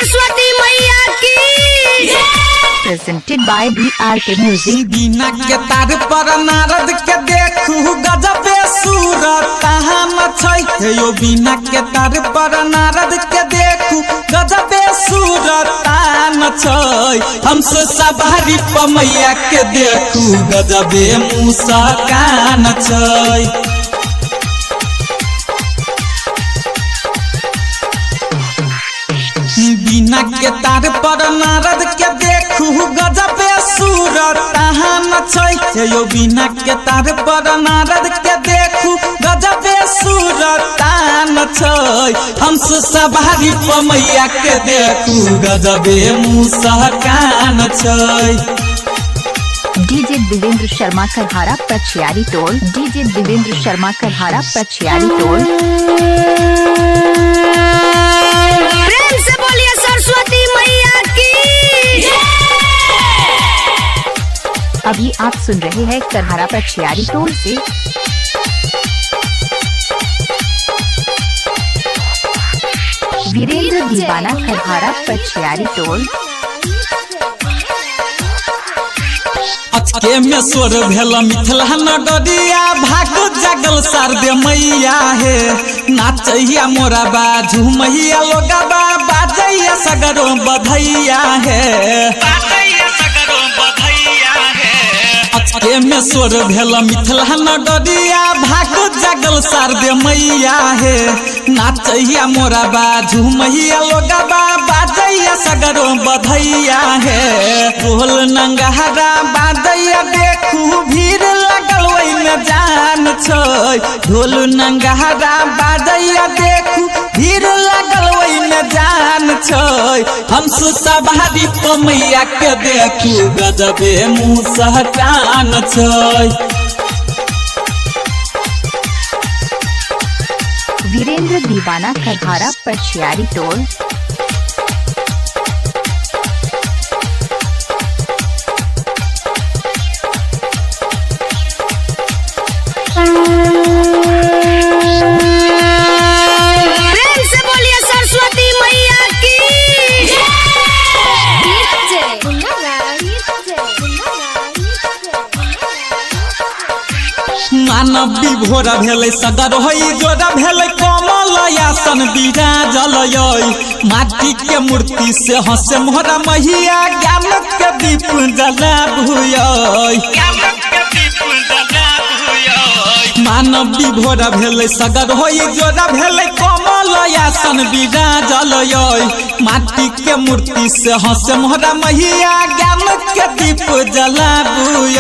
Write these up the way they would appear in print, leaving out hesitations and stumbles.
सरस्वती मैया की। Presented by BRK Music। बिना के तार पर नारद के देखू गजबे सूरत छै यो बिना के तार पर नारद के देखू गजबे सूरत छै हमसे सवारी पमैया के देखू गजबे मुस्कान छै। बिना के तार पर नारद के देखू गजबे सूरत छै यो बिना के तार पर नारद के देखू गजबे सूरत छै हमसे सवारी पमैया के देखू गजबे मुस्कान छै। डीजे देवेंद्र शर्मा करहारा पछियारी टोल। डीजे देवेंद्र शर्मा करहारा पछियारी टोल। प्रेम से बोलिए सरस्वती मैया की। अभी आप सुन रहे हैं करहारा पछियारी टोल से। वीरेंद्र दीवाना करहारा पछियारी टोल। अचके में स्वर भेल मिथिला नगरिया भाग जगल शारदे मैया हे नाचैया मोरा बाजू मैया लोगबा बाजैया सगरो बधैया हे। अचके में स्वर भेल मिथिला नगरिया भाग जगल शारदे मैया हे नाचैया मोरा बाजू मैया लोगबा बाजैया सगरो बधैया हे। बोल नंगहरा बाजैया देखू भीड़ लगल ओइ में जान छै ढोल नंगहरा बाजैया देखू भीड़ लगल ओइ में जान छै हमसे सवारी पमैया के देखू गजबे मुस्कान छै। वीरेंद्र दीवाना करहारा पछियारी टोल। प्रेम से बोलिए सरस्वती मैया की। मानव विभोर भेलै सगर होई जोरा भेलै कमल आसन विराजल माटी के मूर्ति से हंसे मोहरा मैया ज्ञान के दीप जलाबुय। मानव विभोर भेलै सगर होई जोरा भेलै कमल आसन विराजल माटी के मूर्ति से हंसे मोहरा मैया ज्ञान के दीप जलाबुय।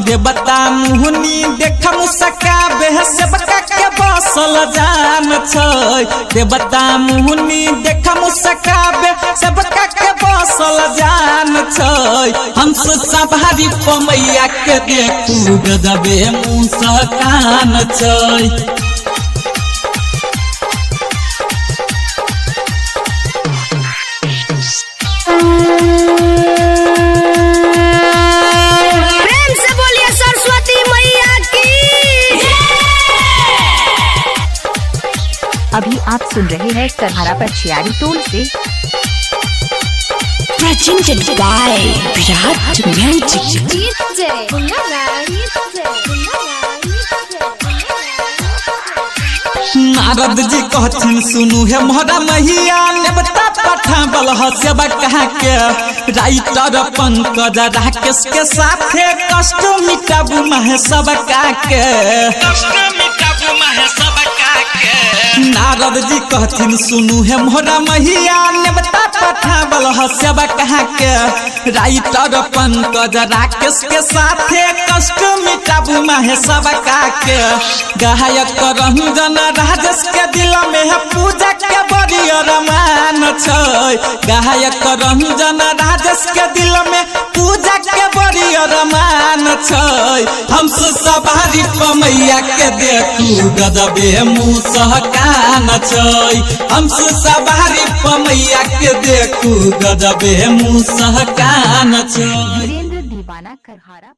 देवता मुहनी देख मुस्काबे सेवका के बसल जान छै देवता मुहनी देख मुस्काबे सेवका के बसल जान छै हमसे सवारी पमैया के देखू गजबे मुस्कान छै। प्रेम से बोलिए सरस्वती मैया की। अभी आप सुन रहे हैं करहारा पछियारी टोल से। Presented by Virat Music। Narad ji कहथिन सुनू हे मोहरा मैया नेवता पठावल सेवा कहा के राइटर पंकज राकेश के साथे कष्ट मिटाबू महे सब के। नारद जी कहथिन सुनू हे मोहरा मैया नेवता पठावल सेवा कहा के राइटर पंकज राकेश के साथे कष्ट मिटाबू महे सब के। गायक रंजन राजेश के दिल में है पूजा के बड़ी अरमान छै गायक रंजन राजेश के दिल में पूजा के बड़ी अरमान छै हमसे सवारी पमैया के देखू गजबे मुस्कान छै हमसे सवारी पमैया के देखू गजबे मुस्कान छै। वीरेंद्र दीवाना करहारा